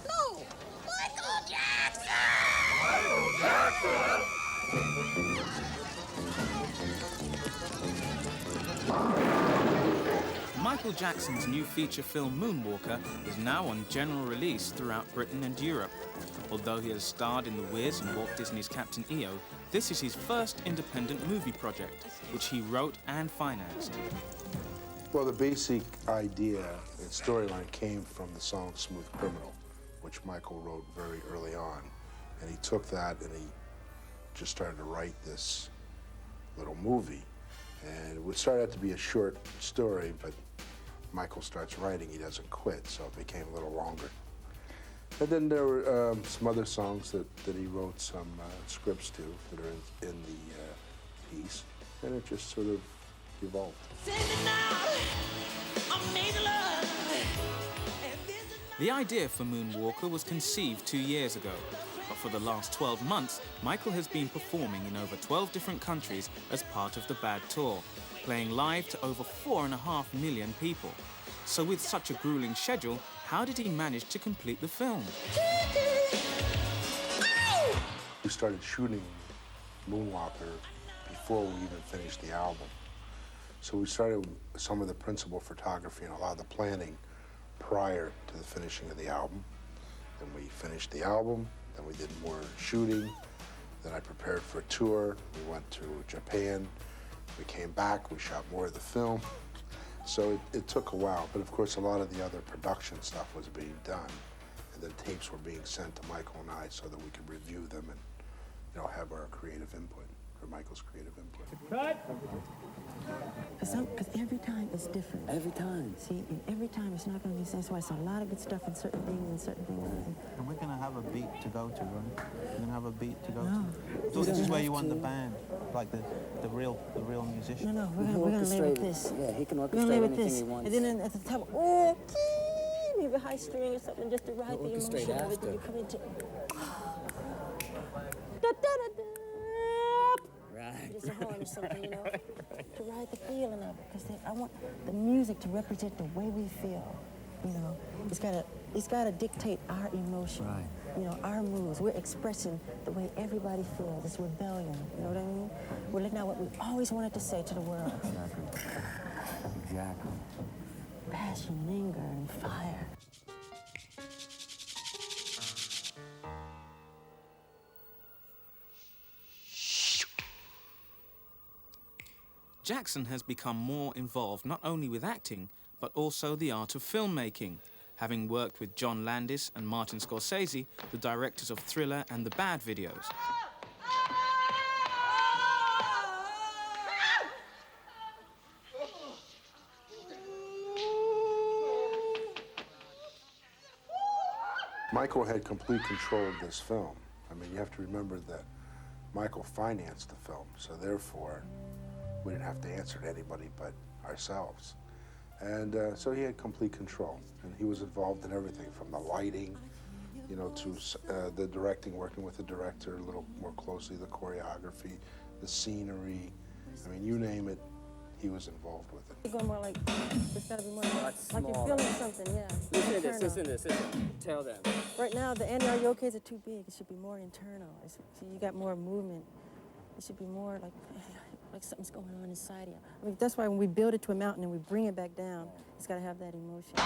No! Michael Jackson! Michael Jackson! Michael Jackson's new feature film Moonwalker is now on general release throughout Britain and Europe. Although he has starred in The Wiz and Walt Disney's Captain EO, this is his first independent movie project, which he wrote and financed. Well, the basic idea and storyline came from the song Smooth Criminal, which Michael wrote very early on. And he took that and he just started to write this little movie. And it would start out to be a short story, but Michael starts writing, he doesn't quit, so it became a little longer. And then there were some other songs that he wrote some scripts to that are in the piece, and it just sort of evolved. The idea for Moonwalker was conceived 2 years ago, but for the last 12 months, Michael has been performing in over 12 different countries as part of the Bad Tour, playing live to over 4.5 million people. So with such a grueling schedule, how did he manage to complete the film? We started shooting Moonwalker before we even finished the album. So we started some of the principal photography and a lot of the planning prior to the finishing of the album. Then we finished the album, then we did more shooting, then I prepared for a tour. We went to Japan, we came back, we shot more of the film. So it took a while, but of course a lot of the other production stuff was being done, and then tapes were being sent to Michael and I so that we could review them and, you know, have our creative input, or Michael's creative input. Because every time it's different. Every time. See, and every time it's not going to be the same. So it's a lot of good stuff in certain things and certain things. And we're going to have a beat to go to, right? We're going to have a beat to go to. So this is where you want the band, like the real musician. No, we're going to lay with this. Yeah, he can orchestrate anything he wants. And then at the top, oh, maybe a high string or something just to ride the emotion of it. You come into. Right. Just a horn or something, you know, to ride the feeling of it. Because I want the music to represent the way we feel. You know, it's gotta dictate our emotion. Right. You know, our moods. We're expressing the way everybody feels. It's rebellion. You know what I mean? We're letting out what we always wanted to say to the world. Exactly. Passion and anger and fire. Jackson has become more involved not only with acting, but also the art of filmmaking, having worked with John Landis and Martin Scorsese, the directors of Thriller and The Bad videos. Michael had complete control of this film. I mean, you have to remember that Michael financed the film, so therefore, we didn't have to answer to anybody but ourselves. And so he had complete control. And he was involved in everything from the lighting, you know, to the directing, working with the director a little more closely, the choreography, the scenery. I mean, you name it, he was involved with it. You're going more like, it's gotta be more like you're feeling something, yeah. Listen to this. Tell them. Right now, the anti-RIAAs are too big. It should be more internal. So you got more movement. It should be more like something's going on inside you. I mean, that's why when we build it to a mountain and we bring it back down, it's got to have that emotion.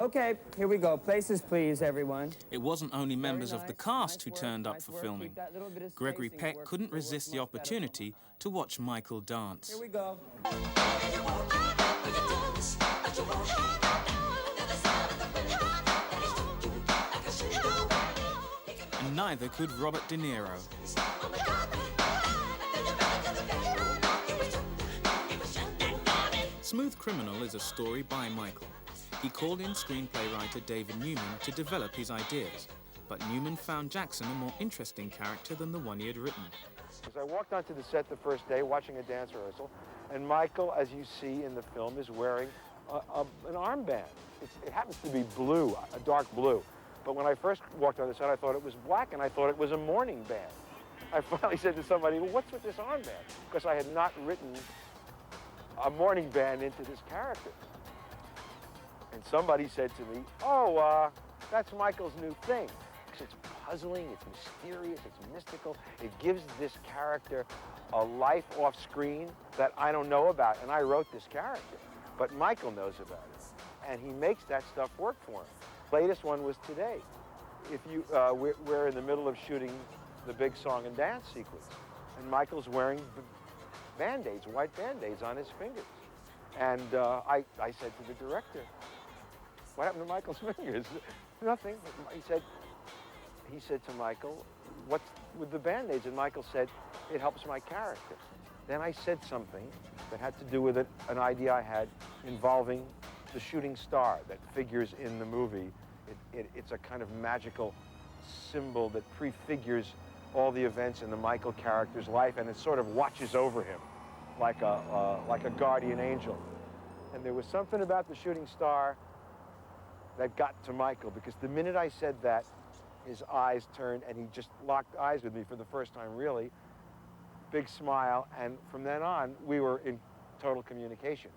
Okay, here we go. Places, please, everyone. It wasn't only members of the cast who turned up for filming. Gregory Peck couldn't resist the opportunity to watch Michael dance. Here we go. And neither could Robert De Niro. Smooth Criminal is a story by Michael. He called in screenplay writer David Newman to develop his ideas, but Newman found Jackson a more interesting character than the one he had written. As I walked onto the set the first day, watching a dance rehearsal, And Michael, as you see in the film, is wearing an armband. It happens to be blue, a dark blue. But when I first walked on the set, I thought it was black, and I thought it was a mourning band. I finally said to somebody, well, what's with this armband? Because I had not written a mourning band into this character. And somebody said to me, oh, that's Michael's new thing. It's puzzling, it's mysterious, it's mystical. It gives this character a life off screen that I don't know about, and I wrote this character. But Michael knows about it, and he makes that stuff work for him. Latest one was today. If you, we're in the middle of shooting the big song and dance sequence, and Michael's wearing Band-Aids, white Band-Aids on his fingers. And I said to the director, what happened to Michael's fingers? Nothing. He said to Michael, what's with the Band-Aids? And Michael said, it helps my character. Then I said something that had to do with an idea I had involving the shooting star that figures in the movie. It's a kind of magical symbol that prefigures all the events in the Michael character's life, and it sort of watches over him like a guardian angel. And there was something about the shooting star that got to Michael, because the minute I said that, his eyes turned, and he just locked eyes with me for the first time, really. Big smile, and from then on, we were in total communication.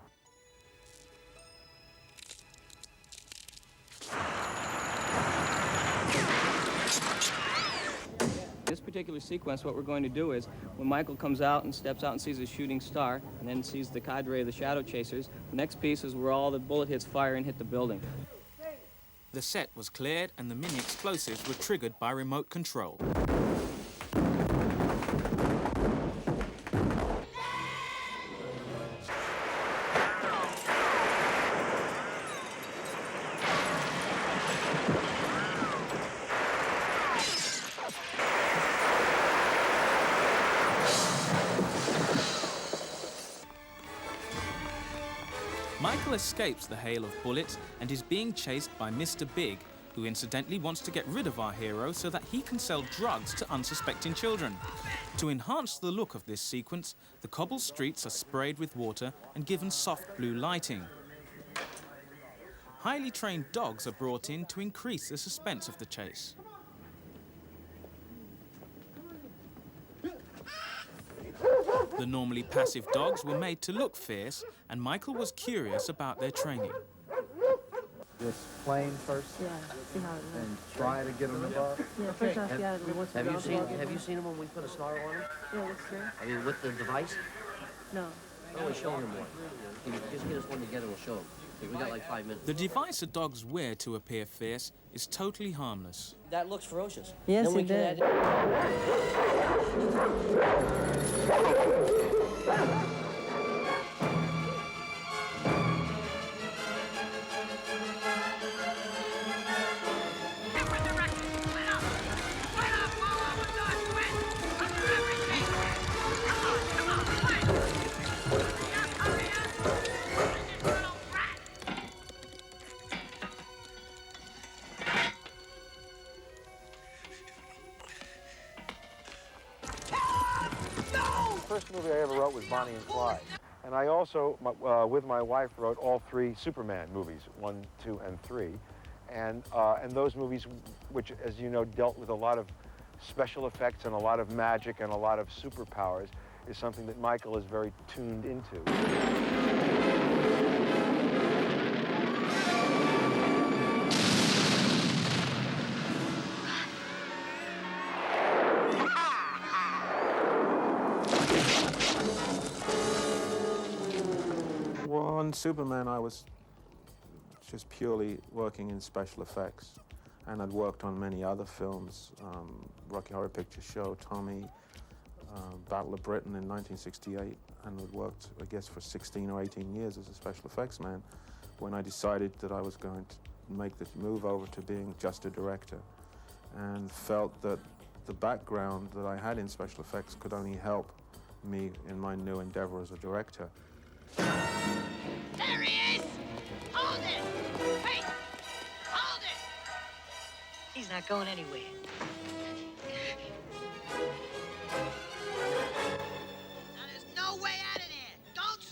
This particular sequence, what we're going to do is, when Michael comes out and steps out and sees a shooting star, and then sees the cadre of the shadow chasers, the next piece is where all the bullet hits fire and hit the building. The set was cleared and the mini explosives were triggered by remote control. Michael escapes the hail of bullets and is being chased by Mr. Big, who incidentally wants to get rid of our hero so that he can sell drugs to unsuspecting children. To enhance the look of this sequence, the cobbled streets are sprayed with water and given soft blue lighting. Highly trained dogs are brought in to increase the suspense of the chase. The normally passive dogs were made to look fierce, and Michael was curious about their training. Just plain first, Yeah, see how it and looks. try to get them to bark. Yeah, first off, yeah, what's Have you seen him when we put a snarl on him? Yeah, what's there? I mean, with the device? No. Oh, we'll show him one. Just get us one together, we'll show him. We got like 5 minutes. The device a dogs wear to appear fierce is totally harmless. That looks ferocious. Yes, Then we it can did. The first movie I ever wrote was Bonnie and Clyde. And I also, with my wife, wrote all 3 Superman movies, 1, 2, and 3. And those movies, which, as you know, dealt with a lot of special effects and a lot of magic and a lot of superpowers, is something that Michael is very tuned into. On Superman, I was just purely working in special effects, and I'd worked on many other films, Rocky Horror Picture Show, Tommy, Battle of Britain in 1968, and I'd worked, I guess, for 16 or 18 years as a special effects man when I decided that I was going to make the move over to being just a director, and felt that the background that I had in special effects could only help me in my new endeavor as a director. There he is! Hold it! Hey! Hold it! He's not going anywhere. Now, there's no way out of there. Don't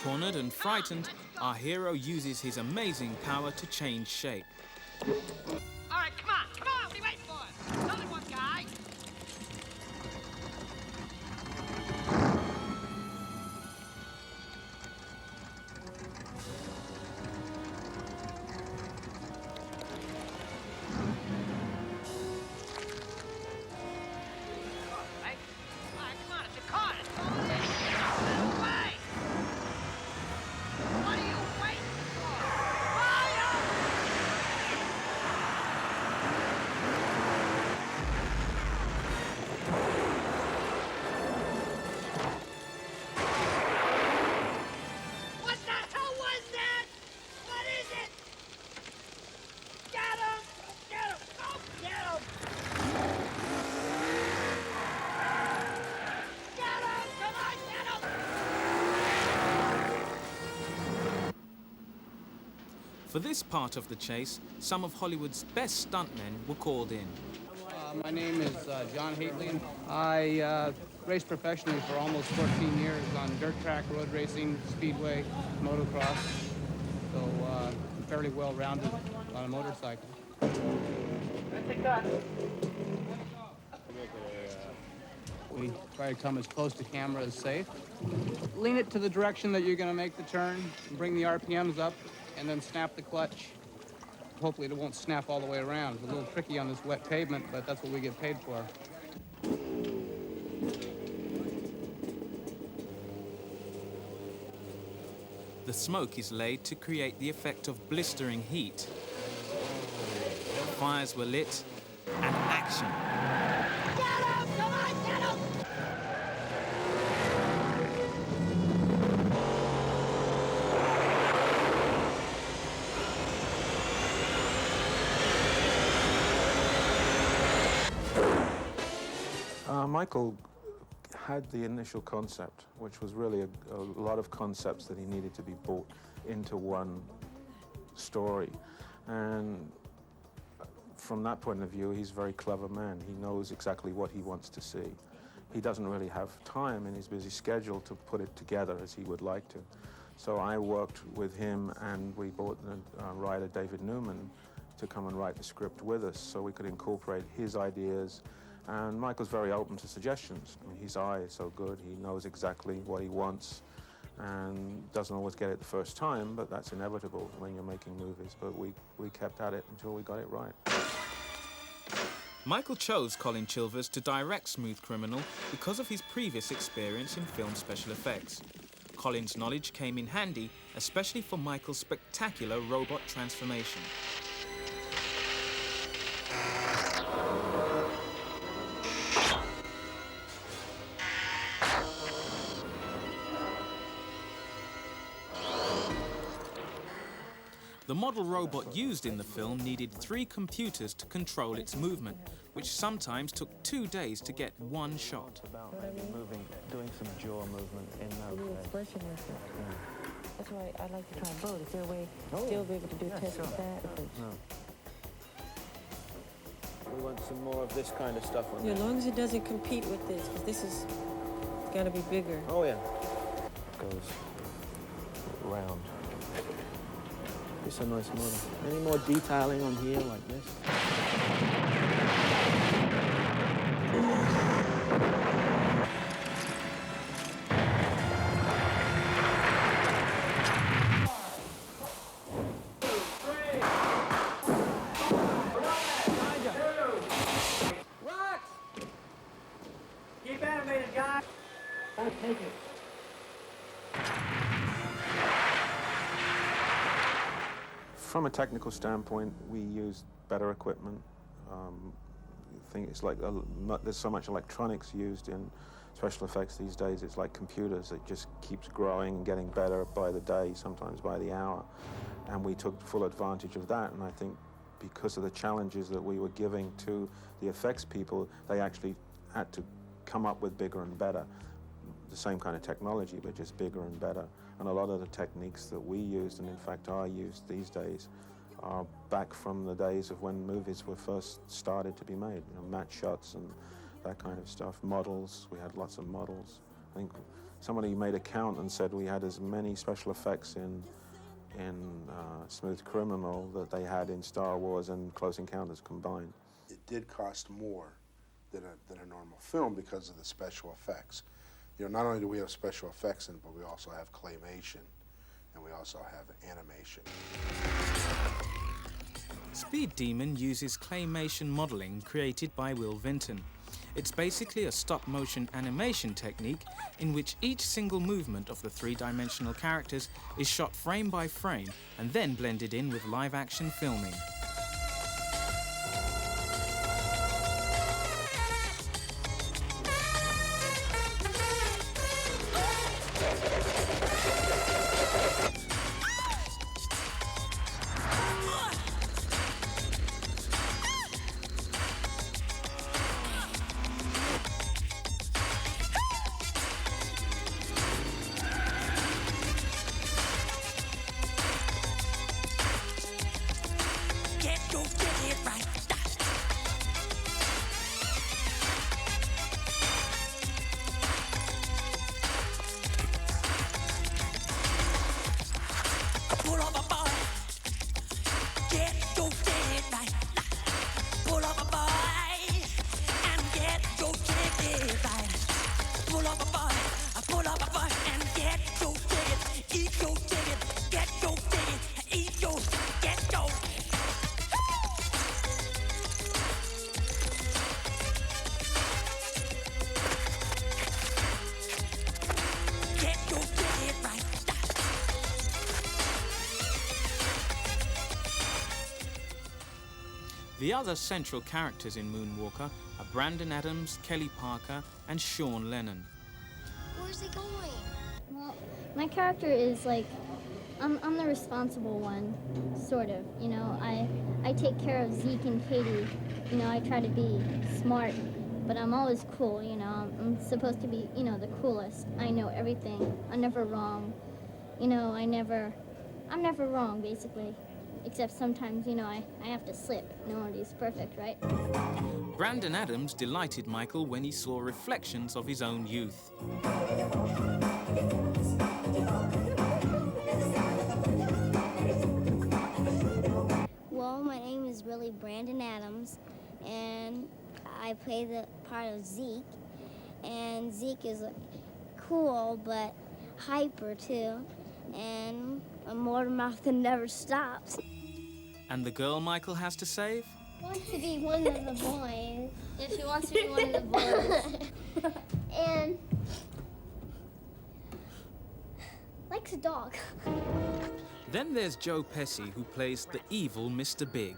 Cornered and frightened, our hero uses his amazing power to change shape. All right, come on, come on, what are you waiting for? There's only one guy. Right? All right, come on, it's a car. It's going in. This way. What are you waiting for? Fire! What the hell was that? What is it? Get him! Get him! Go get him! Get him! Come on, get him! For this part of the chase, some of Hollywood's best stuntmen were called in. My name is John Haitley. I raced professionally for almost 14 years on dirt track, road racing, speedway, motocross. So I'm fairly well-rounded on a motorcycle. We try to come as close to camera as safe. Lean it to the direction that you're going to make the turn, bring the RPMs up, and then snap the clutch. Hopefully it won't snap all the way around. It's a little tricky on this wet pavement, but that's what we get paid for. The smoke is laid to create the effect of blistering heat. Fires were lit, and action. Get him! Come on, get him! Michael had the initial concept, which was really a lot of concepts that he needed to be brought into one story. And from that point of view, he's a very clever man. He knows exactly what he wants to see. He doesn't really have time in his busy schedule to put it together as he would like to. So I worked with him, and we brought the writer David Newman to come and write the script with us so we could incorporate his ideas. And Michael's very open to suggestions. I mean, his eye is so good, he knows exactly what he wants and doesn't always get it the first time, but that's inevitable when you're making movies. But we kept at it until we got it right. Michael chose Colin Chilvers to direct Smooth Criminal because of his previous experience in film special effects. Colin's knowledge came in handy, especially for Michael's spectacular robot transformation. The model robot used in the film needed 3 computers to control its movement, which sometimes took 2 days to get one shot. About maybe moving, doing some jaw movement in those The days. expression is That's why I like to try both. Is there a way still be able to do tests with that? No. We want some more of this kind of stuff on Yeah, as long as it doesn't compete with this, because this is got to be bigger. Oh, yeah. It goes round. It's a nice model. Any more detailing on here like this? Keep animated, guys. I'll take it. From a technical standpoint, we use better equipment. I think it's like there's so much electronics used in special effects these days. It's like computers. It just keeps growing and getting better by the day, sometimes by the hour. And we took full advantage of that. And I think because of the challenges that we were giving to the effects people, they actually had to come up with bigger and better. The same kind of technology, but just bigger and better. And a lot of the techniques that we used, and in fact are used these days, are back from the days of when movies were first started to be made. You know, matte shots and that kind of stuff. Models, we had lots of models. I think somebody made a count and said we had as many special effects in Smooth Criminal that they had in Star Wars and Close Encounters combined. It did cost more than a normal film because of the special effects. You know, not only do we have special effects in it, but we also have claymation, and we also have animation. Speed Demon uses claymation modeling created by Will Vinton. It's basically a stop-motion animation technique in which each single movement of the three-dimensional characters is shot frame by frame and then blended in with live-action filming. The other central characters in Moonwalker are Brandon Adams, Kelly Parker, and Sean Lennon. Where's he going? Well, my character is like, I'm the responsible one, sort of. You know, I take care of Zeke and Katie. You know, I try to be smart, but I'm always cool. You know, I'm supposed to be, you know, the coolest. I know everything. I'm never wrong. You know, I'm never wrong, basically. Except sometimes, you know, I have to slip. Nobody's perfect, right? Brandon Adams delighted Michael when he saw reflections of his own youth. Well, my name is really Brandon Adams, and I play the part of Zeke. And Zeke is cool, but hyper, too. And a motor mouth that never stops. And the girl Michael has to save? Wants to be one of the boys. If she wants to be one of the boys. And likes a dog. Then there's Joe Pesci, who plays the evil Mr. Big.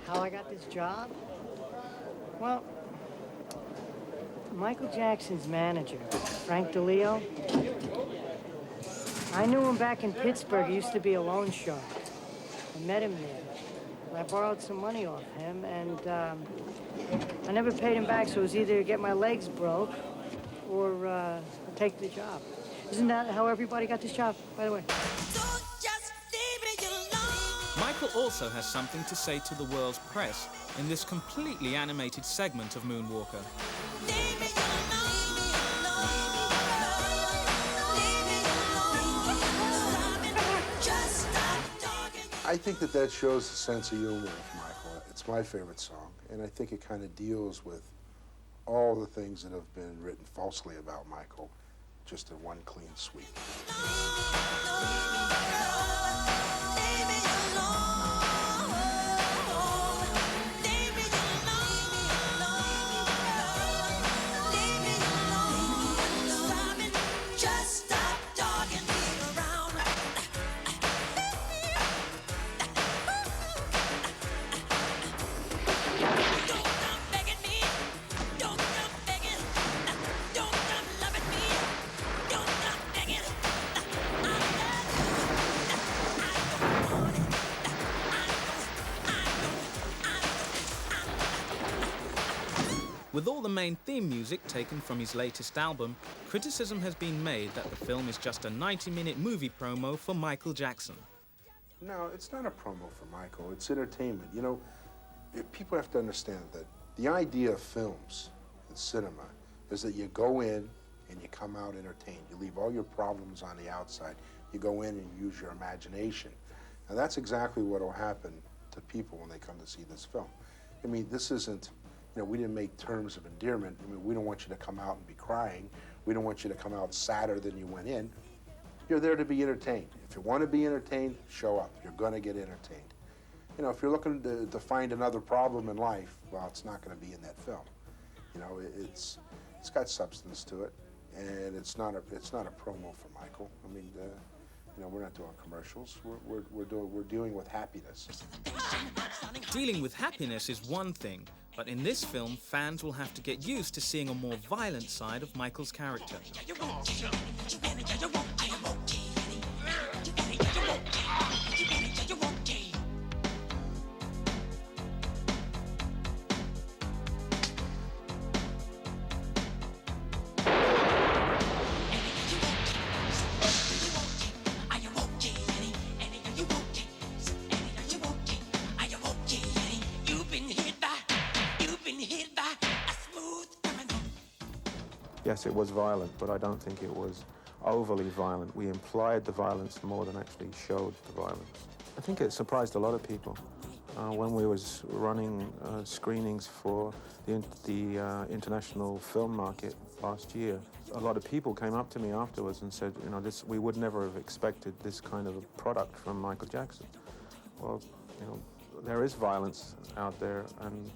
How I got this job? Well, Michael Jackson's manager, Frank DeLeo. I knew him back in Pittsburgh. He used to be a loan shark. I met him there. I borrowed some money off him, and I never paid him back, so it was either get my legs broke or take the job. Isn't that how everybody got this job, by the way? Michael also has something to say to the world's press in this completely animated segment of Moonwalker. I think that shows the sense of humor of Michael. It's my favorite song, and I think it kind of deals with all the things that have been written falsely about Michael, just in one clean sweep. With all the main theme music taken from his latest album, criticism has been made that the film is just a 90-minute movie promo for Michael Jackson. No, it's not a promo for Michael. It's entertainment. You know, people have to understand that the idea of films, in cinema is that you go in and you come out entertained. You leave all your problems on the outside. You go in and use your imagination. And that's exactly what will happen to people when they come to see this film. I mean, this isn't, we didn't make terms of endearment. I mean, we don't want you to come out and be crying. We don't want you to come out sadder than you went in. You're there to be entertained. If you want to be entertained, show up. You're going to get entertained. If you're looking to find another problem in life, well, it's not going to be in that film. It's got substance to it, and it's not a promo for Michael. I mean, we're not doing commercials. We're dealing with happiness. Dealing with happiness is one thing, but in this film, fans will have to get used to seeing a more violent side of Michael's character. Yes, it was violent, but I don't think it was overly violent. We implied the violence more than actually showed the violence. I think it surprised a lot of people. When we was running screenings for the international film market last year, a lot of people came up to me afterwards and said, we would never have expected this kind of a product from Michael Jackson. Well, there is violence out there, and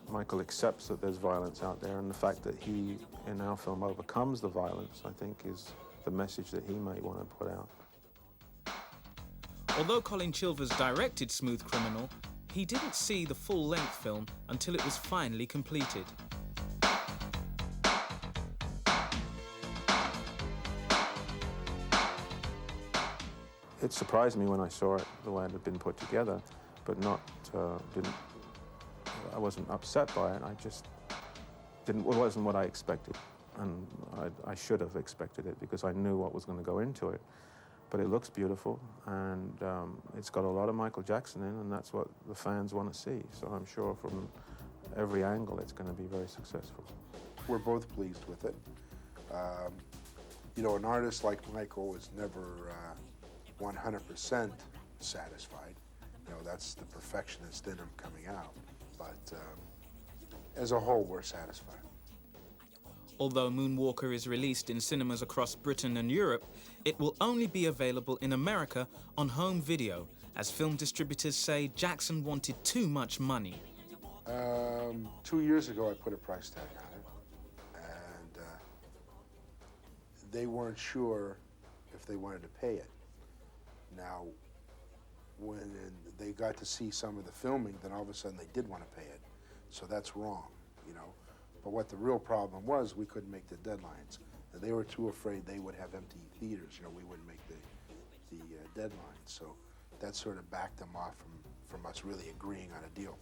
Michael accepts that there's violence out there, and the fact that he, in our film, overcomes the violence, I think, is the message that he may want to put out. Although Colin Chilvers directed Smooth Criminal, he didn't see the full-length film until it was finally completed. It surprised me when I saw it, the way it had been put together, but I wasn't upset by it. I just it wasn't what I expected, and I should have expected it because I knew what was going to go into it. But it looks beautiful, and it's got a lot of Michael Jackson in, and that's what the fans want to see. So I'm sure from every angle it's going to be very successful. We're both pleased with it. An artist like Michael is never 100% satisfied. That's the perfectionist in him coming out. But as a whole, we're satisfied. Although Moonwalker is released in cinemas across Britain and Europe, it will only be available in America on home video, as film distributors say Jackson wanted too much money. 2 years ago, I put a price tag on it, and they weren't sure if they wanted to pay it. Now, when they got to see some of the filming, then all of a sudden they did want to pay it. So that's wrong, But what the real problem was, we couldn't make the deadlines. They were too afraid they would have empty theaters. We wouldn't make the deadline. So that sort of backed them off from us really agreeing on a deal.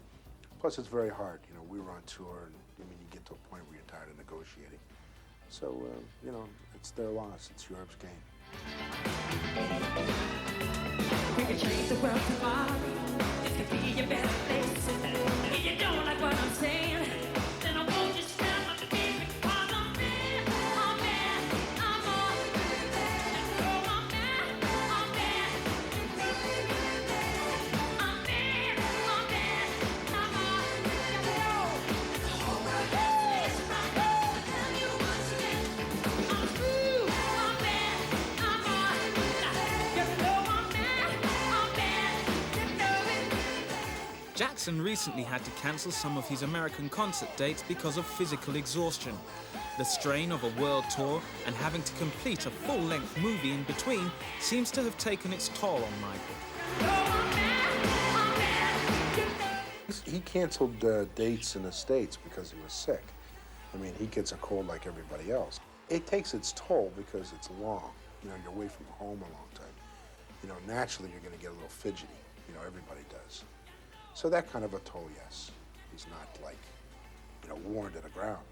Plus, it's very hard. We were on tour, and you get to a point where you're tired of negotiating. So, it's their loss. It's Europe's game. We can change the world tomorrow. This could be your best place. If you don't like what I'm saying, then I won't just stand up to me because I'm bad, I'm bad, I'm all. Oh, I'm bad, I'm bad. I'm bad, I'm bad, I'm all. It's my goal to tell you once again. I'm through, I'm bad, I'm all. You know I'm bad, you know it. Jackson recently had to cancel some of his American concert dates because of physical exhaustion. The strain of a world tour and having to complete a full-length movie in between seems to have taken its toll on Michael. He canceled dates in the States because he was sick. He gets a cold like everybody else. It takes its toll because it's long. You're away from home a long time. Naturally you're going to get a little fidgety. Everybody does. So that kind of a toll, yes. He's not like, worn to the ground.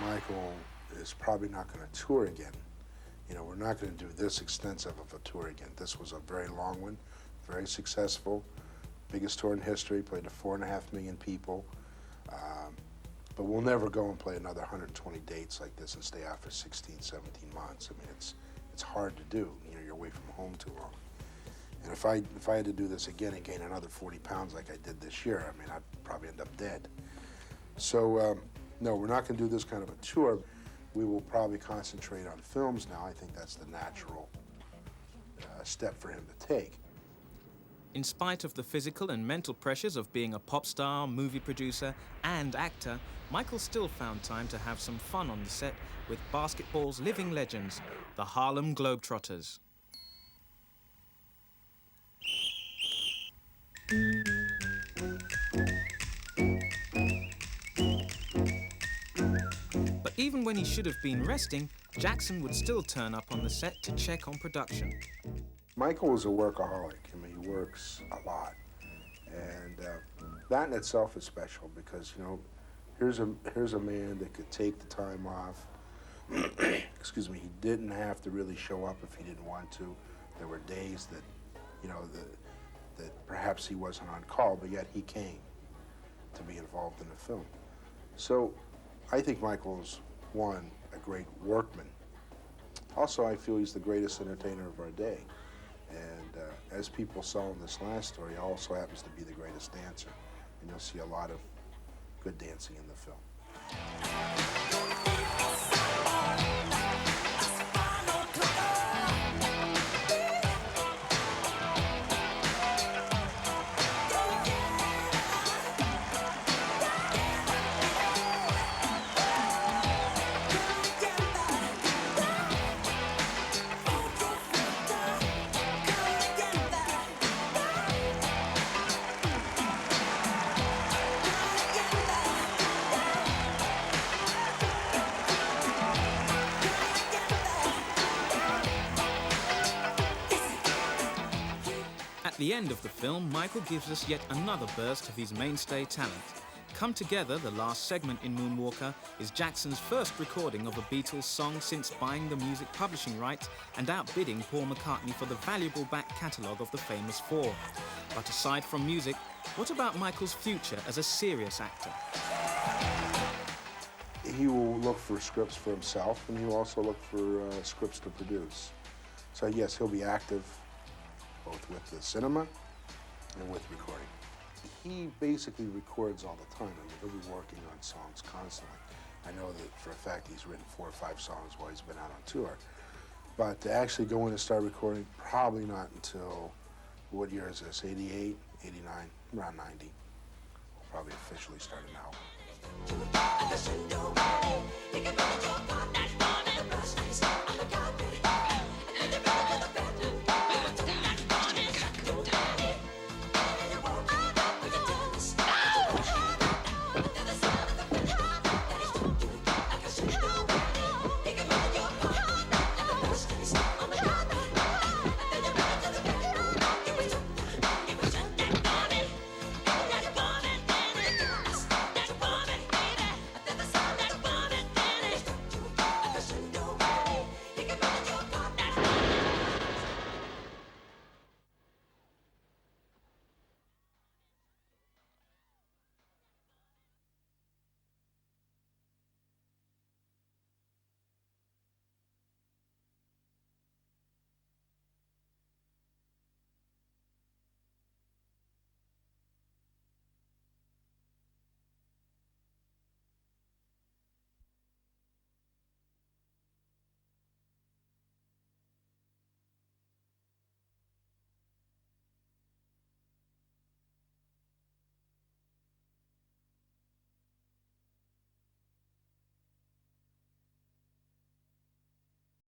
Michael is probably not going to tour again You know, we're not going to do this extensive of a tour again. This was a very long one, very successful, biggest tour in history, played to 4.5 million people. But we'll never go and play another 120 dates like this and stay out for 16, 17 months. I mean, it's hard to do. You know, you're away from home too long. And if I had to do this again and gain another 40 pounds like I did this year, I mean, I'd probably end up dead. So, no, we're not going to do this kind of a tour. We will probably concentrate on films now. I think that's the natural step for him to take. In spite of the physical and mental pressures of being a pop star, movie producer, and actor, Michael still found time to have some fun on the set with basketball's living legends, the Harlem Globetrotters. But even when he should have been resting, Jackson would still turn up on the set to check on production. Michael is a workaholic. I mean, he works a lot. And that in itself is special because, you know, here's a man that could take the time off. Excuse me, he didn't have to really show up if he didn't want to. There were days that, you know, that perhaps he wasn't on call, but yet he came to be involved in the film. So I think Michael's, one, a great workman. Also, I feel he's the greatest entertainer of our day. And as people saw in this last story, he also happens to be the greatest dancer. And you'll see a lot of good dancing in the film. At the end of the film, Michael gives us yet another burst of his mainstay talent. Come Together, the last segment in Moonwalker, is Jackson's first recording of a Beatles song since buying the music publishing rights and outbidding Paul McCartney for the valuable back catalogue of the famous Four. But aside from music, what about Michael's future as a serious actor? He will look for scripts for himself, and he will also look for scripts to produce. So yes, he'll be active both with the cinema and with recording. He basically records all the time. I mean, he'll be working on songs constantly. I know that for a fact he's written 4 or 5 songs while he's been out on tour. But to actually go in and start recording, probably not until, what year is this, 88, 89, around 90. We'll probably officially start an album.